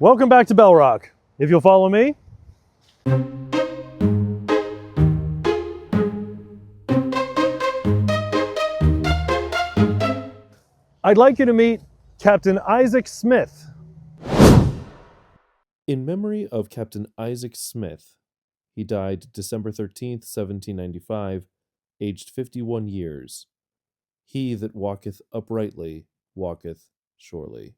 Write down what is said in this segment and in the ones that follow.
Welcome back to Bell Rock. If you'll follow me. I'd like you to meet Captain Isaac Smith. In memory of Captain Isaac Smith, he died December 13th, 1795, aged 51 years. He that walketh uprightly walketh surely.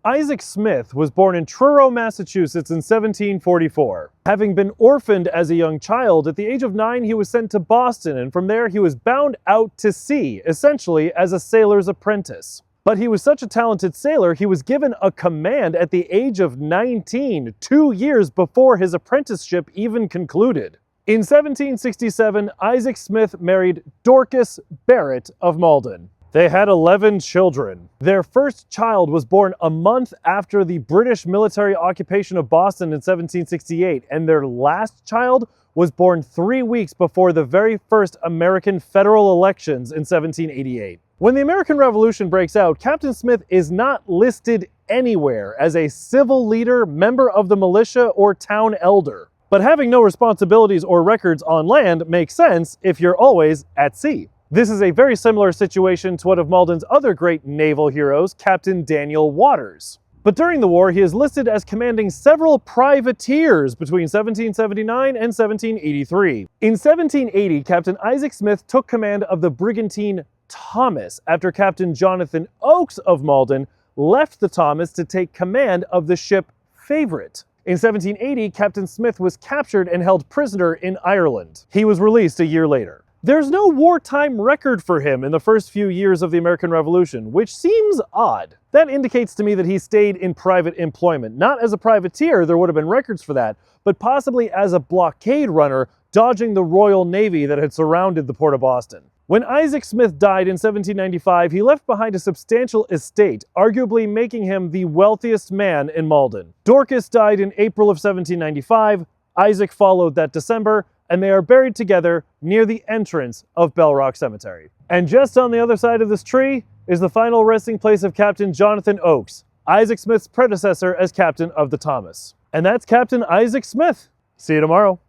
Isaac Smith was born in Truro, Massachusetts in 1744. Having been orphaned as a young child, at the age of 9 he was sent to Boston, and from there he was bound out to sea, essentially as a sailor's apprentice. But he was such a talented sailor, he was given a command at the age of 19, 2 years before his apprenticeship even concluded. In 1767, Isaac Smith married Dorcas Barrett of Malden. They had 11 children. Their first child was born a month after the British military occupation of Boston in 1768, and their last child was born 3 weeks before the very first American federal elections in 1788. When the American Revolution breaks out, Captain Smith is not listed anywhere as a civil leader, member of the militia, or town elder. But having no responsibilities or records on land makes sense if you're always at sea. This is a very similar situation to one of Malden's other great naval heroes, Captain Daniel Waters. But during the war, he is listed as commanding several privateers between 1779 and 1783. In 1780, Captain Isaac Smith took command of the brigantine Thomas after Captain Jonathan Oakes of Malden left the Thomas to take command of the ship Favorite. In 1780, Captain Smith was captured and held prisoner in Ireland. He was released a year later. There's no wartime record for him in the first few years of the American Revolution, which seems odd. That indicates to me that he stayed in private employment. Not as a privateer, there would have been records for that, but possibly as a blockade runner dodging the Royal Navy that had surrounded the port of Boston. When Isaac Smith died in 1795, he left behind a substantial estate, arguably making him the wealthiest man in Malden. Dorcas died in April of 1795, Isaac followed that December, and they are buried together near the entrance of Bell Rock Cemetery. And just on the other side of this tree is the final resting place of Captain Jonathan Oakes, Isaac Smith's predecessor as captain of the Thomas. And that's Captain Isaac Smith. See you tomorrow.